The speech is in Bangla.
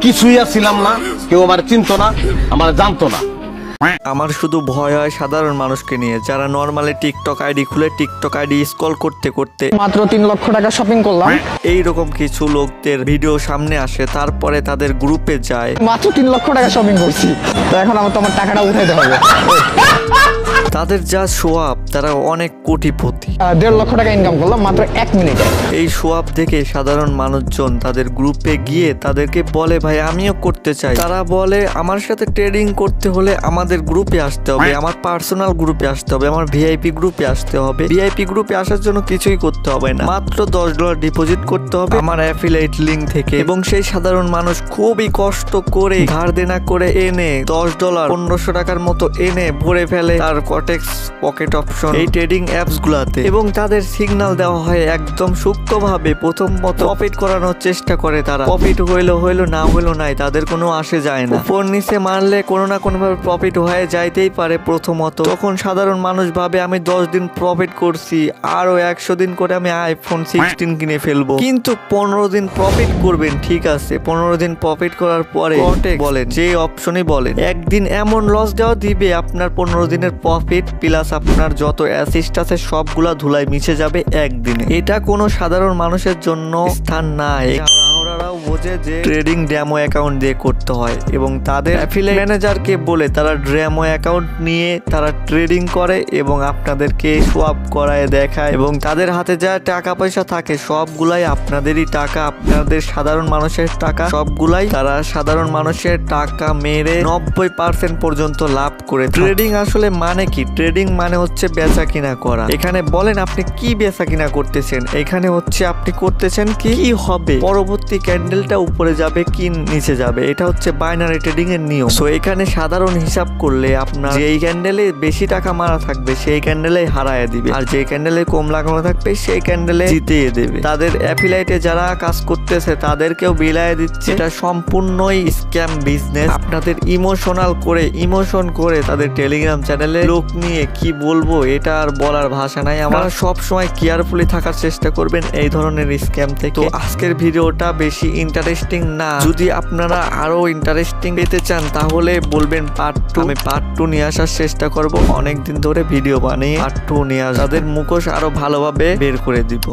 কিছুই ছিলাম না, কেউ আমার চিনতো না, আমার জানতো না। আমার শুধু ভয় হয় সাধারণ মানুষকে নিয়ে, যারা নর্মালি টিকটক আইডি খুলে টিকটক আইডি স্ক্রল করতে করতে মাত্র 3 লক্ষ টাকা শপিং করলাম। এইরকম কিছু লোকদের ভিডিও সামনে আসে, তারপরে তাদের গ্রুপে যায়। মাত্র 3 লক্ষ টাকা শপিং করছি, তো এখন আমার তোমার টাকাটা উঠাইতে হবে। তাদের যা সোয়াব, তারা অনেক কোটিপতি। 1.5 লক্ষ টাকা ইনকাম করলাম মাত্র 1 মিনিটে। এই সোয়াব দেখে সাধারণ মানুষজন তাদের গ্রুপে গিয়ে তাদেরকে বলে, ভাই আমিও করতে চাই। তারা বলে, আমার সাথে ট্রেডিং করতে হলে আমাদের গ্রুপে আসতে হবে, আমার পার্সোনাল গ্রুপে আসতে হবে, আমার ভিআইপি গ্রুপে আসতে হবে। ভিআইপি গ্রুপে আসার জন্য কিছুই করতে হবে না, মাত্র $10 ডিপোজিট করতে হবে আমার অ্যাফিলিয়েট লিংক থেকে। এবং সেই সাধারণ মানুষ খুবই কষ্ট করে ধার দেনা করে এনে $10 1500 টাকার মতো এনে ভরে ফেলে তার কটেক্স পকেট অপশন এই ট্রেডিং অ্যাপস গুলাতে। এবং তাদের সিগন্যাল দেওয়া হয় একদম সূক্ষ্মভাবে, প্রথম মতো প্রফিট করানোর চেষ্টা করে তারা। প্রফিট হইলো হইলো, না হইলো নাই, তাদের কোনো আসে যায় না। উপর নিচে মারলে কোনো না কোনো ভাবে প্রফিট হয়ে যাইতেই পারে প্রথমত। তখন সাধারণ মানুষ ভাবে, আমি 10 দিন প্রফিট করছি, আরো 100 দিন করে আমি iPhone 16 কিনে ফেলবো। কিন্তু 15 দিন প্রফিট করবেন, ঠিক আছে, 15 দিন প্রফিট করার পরে বলেন, যে অপশনই বলেন, একদিন এমন লস দেওয়া দিবে আপনার 15 দিনের প্রফিট প্লাস আপনার যত অ্যাসিস্ট আছে সবগুলা ধুলাই মিশে যাবে একদিনে। এটা কোনো সাধারণ মানুষের জন্য স্থান নাই। ওরাও বোঝে যে ট্রেডিং ডেমো অ্যাকাউন্ট দিয়ে করতে হয় এবং তাদের অ্যাফিলিয়েট ম্যানেজারকে বলে তারা ডেমো অ্যাকাউন্ট নিয়ে তারা ট্রেডিং করে এবং আপনাদেরকে সোয়াপ করায় দেখায়। এবং তাদের হাতে যা টাকা পয়সা থাকে সবগুলাই আপনাদেরই টাকা, আপনাদের সাধারণ মানুষের টাকা, সবগুলাই তারা সাধারণ মানুষের টাকা মেরে 90% পর্যন্ত লাভ করে। ট্রেডিং আসলে মানে কি? ট্রেডিং মানে হচ্ছে বেচা কিনা করা। এখানে বলেন আপনি কি বেচা কিনা করতেছেন? এখানে হচ্ছে আপনি করতেছেন কি হবে, পরবর্তী ক্যান্ডেলটা উপরে যাবে কি নিচে যাবে, এটা হচ্ছে বাইনারি ট্রেডিং এর নিয়ম। সো এখানে সাধারণ হিসাব করলে আপনার যেই ক্যান্ডেলে বেশি টাকা মারা থাকবে সেই ক্যান্ডেলে হারায় দিবে, আর যে ক্যান্ডেলে কম লাগানো থাকবে সেই ক্যান্ডেলে জিতিয়ে দেবে। তাদের অ্যাফিলিয়েটে যারা কাজ করতেছে তাদেরকেও বিলায় দিচ্ছে। এটা সম্পূর্ণই স্ক্যাম বিজনেস। আপনাদের ইমোশন করে তাদের টেলিগ্রাম চ্যানেলে লোক নিয়ে কি বলবো, এটা আর বলার ভাষা নাই। আপনারা সব সময় কেয়ারফুলি থাকার চেষ্টা করবেন এই ধরনের স্ক্যাম থেকে। তো আজকের ভিডিওটা বেশি ইন্টারেস্টিং না, যদি আপনারা আরো ইন্টারেস্টিং পেতে চান তাহলে বলবেন পার্ট 2। আমি পার্ট 2 নিয়ে আসার চেষ্টা করব, অনেকদিন ধরে ভিডিও বানিয়ে পার্ট 2 নিয়ে তাদের মুখোশ আরো ভালোভাবে বের করে দিব।